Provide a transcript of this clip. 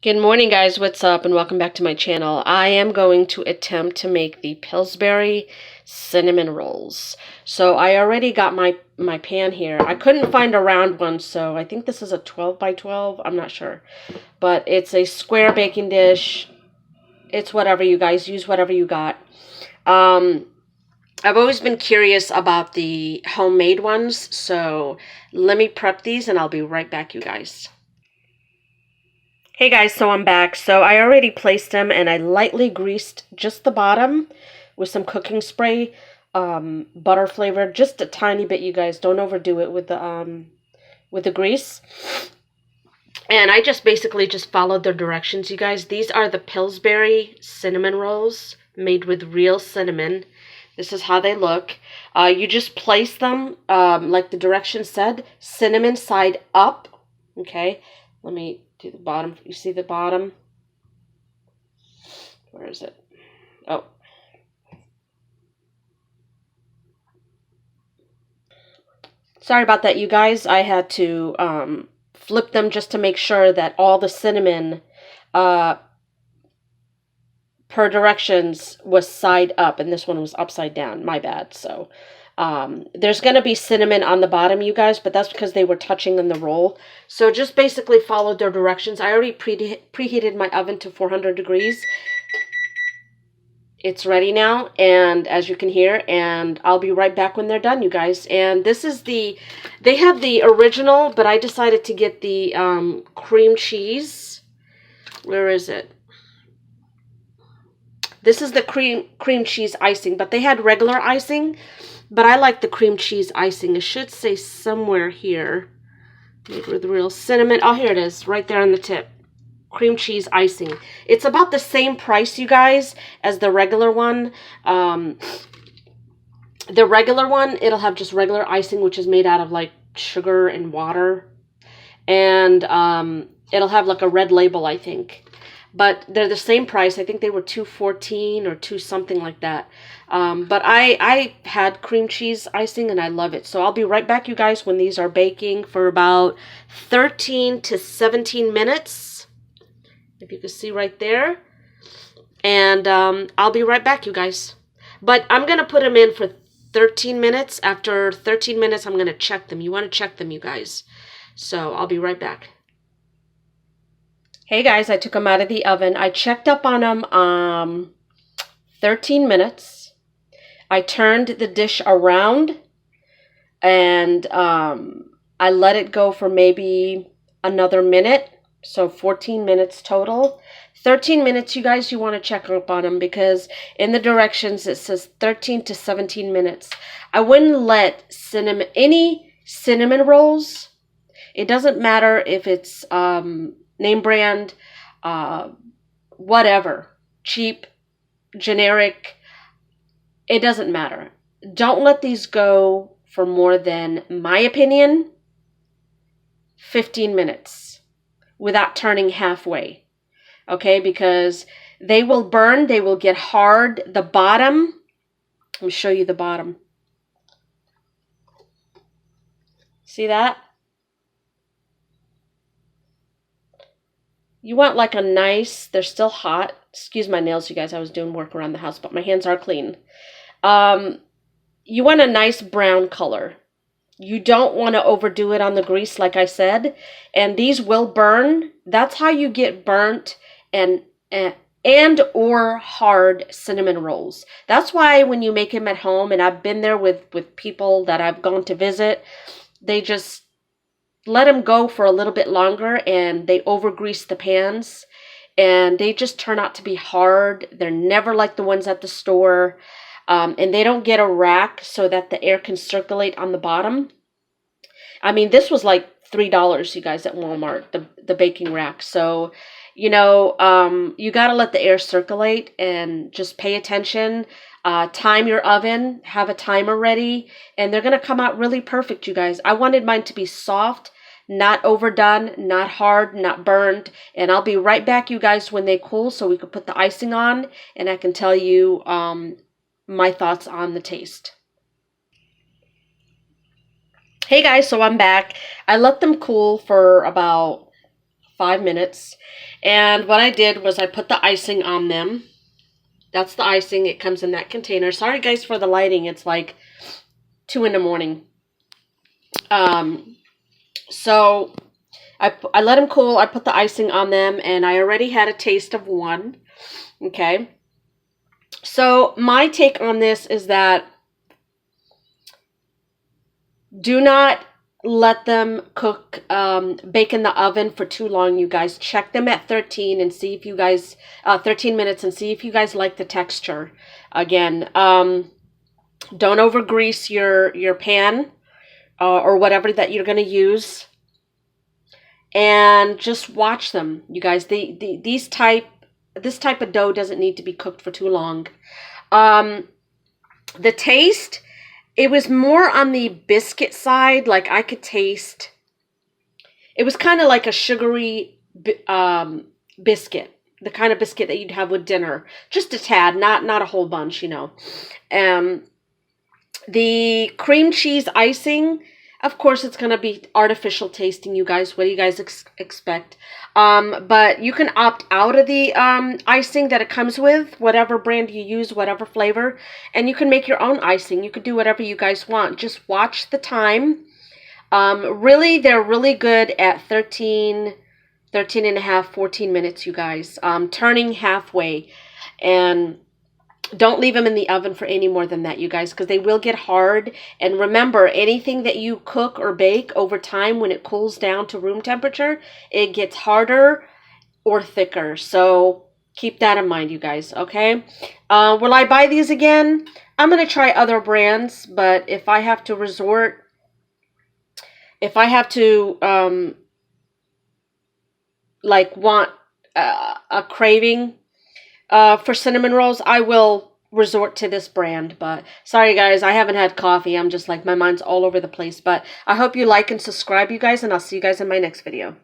Good morning, guys. What's up? And welcome back to my channel. I am going to attempt to make the Pillsbury cinnamon rolls. So I already got my pan here. I couldn't find a round one, so I think this is a 12 by 12. I'm not sure. But it's a square baking dish. It's whatever, you guys. Use whatever you got. I've always been curious about the homemade ones, so let me prep these and I'll be right back, you guys. Hey guys, so I'm back. So I already placed them and I lightly greased just the bottom with some cooking spray, butter flavored, just a tiny bit, you guys. Don't overdo it with the grease. And I just basically just followed their directions, you guys. These are the Pillsbury cinnamon rolls made with real cinnamon. This is how they look. You just place them, like the directions said, cinnamon side up. Okay, let me do the bottom. You see the bottom? Where is it? Oh. Sorry about that, you guys. I had to flip them just to make sure that all the cinnamon per directions was side up, and this one was upside down. My bad. So there's going to be cinnamon on the bottom, you guys, but that's because they were touching in the roll. So just basically followed their directions. I already preheated my oven to 400 degrees. It's ready now, and as you can hear, and I'll be right back when they're done, you guys. And this is they have the original, but I decided to get the cream cheese. Where is it? This is the cream cheese icing, but they had regular icing, but I like the cream cheese icing. It should say somewhere here, made with real cinnamon. Oh, here it is, right there on the tip. Cream cheese icing. It's about the same price, you guys, as the regular one. The regular one, it'll have just regular icing, which is made out of like sugar and water. And it'll have like a red label, I think. But they're the same price. I think they were $2.14 or $2 something like that. But I had cream cheese icing and I love it. So I'll be right back, you guys, when these are baking for about 13 to 17 minutes. If you can see right there. And I'll be right back, you guys. But I'm going to put them in for 13 minutes. After 13 minutes, I'm going to check them. You want to check them, you guys. So I'll be right back. Hey, guys, I took them out of the oven. I checked up on them 13 minutes. I turned the dish around and I let it go for maybe another minute. So 14 minutes total. 13 minutes, you guys, you want to check up on them because in the directions it says 13 to 17 minutes. I wouldn't let any cinnamon rolls. It doesn't matter if it's name brand, whatever, cheap, generic. It doesn't matter. Don't let these go for more than, my opinion, 15 minutes. Without turning halfway, okay? Because they will burn, they will get hard. The bottom, let me show you the bottom. See that? You want like a nice, they're still hot. Excuse my nails, you guys. I was doing work around the house, but my hands are clean. You want a nice brown color. You don't want to overdo it on the grease, like I said. And these will burn. That's how you get burnt and or hard cinnamon rolls. That's why when you make them at home, and I've been there with people that I've gone to visit, they just let them go for a little bit longer and they over grease the pans. And they just turn out to be hard. They're never like the ones at the store. And they don't get a rack so that the air can circulate on the bottom. I mean, this was like $3, you guys, at Walmart, the baking rack. So, you know, you got to let the air circulate and just pay attention. Time your oven, have a timer ready, and they're going to come out really perfect, you guys. I wanted mine to be soft, not overdone, not hard, not burned. And I'll be right back, you guys, when they cool so we can put the icing on and I can tell you my thoughts on the taste. Hey guys, so I'm back. I let them cool for about 5 minutes. And what I did was I put the icing on them. That's the icing. It comes in that container. Sorry, guys, for the lighting. It's like 2 in the morning. So I let them cool. I put the icing on them, and I already had a taste of one. Okay. So my take on this is that do not let them cook, bake in the oven for too long, you guys. Check them at 13 and see if you guys, 13 minutes, and see if you guys like the texture. Again, don't over grease your pan or whatever that you're going to use. And just watch them, you guys. This type of dough doesn't need to be cooked for too long. The taste, it was more on the biscuit side. Like I could taste, it was kind of like a sugary biscuit, the kind of biscuit that you'd have with dinner. Just a tad, not a whole bunch, you know. The cream cheese icing, of course, it's going to be artificial tasting, you guys. What do you guys expect? But you can opt out of the icing that it comes with, whatever brand you use, whatever flavor. And you can make your own icing. You could do whatever you guys want. Just watch the time. Really, they're really good at 13 and a half, 14 minutes, you guys. Turning halfway. And don't leave them in the oven for any more than that, you guys, because they will get hard. And remember, anything that you cook or bake over time, when it cools down to room temperature, it gets harder or thicker. So keep that in mind, you guys, okay? Will I buy these again? I'm going to try other brands, but if I have to want a craving for cinnamon rolls, I will resort to this brand. But sorry, guys, I haven't had coffee. I'm just like, my mind's all over the place. But I hope you like and subscribe, you guys, and I'll see you guys in my next video.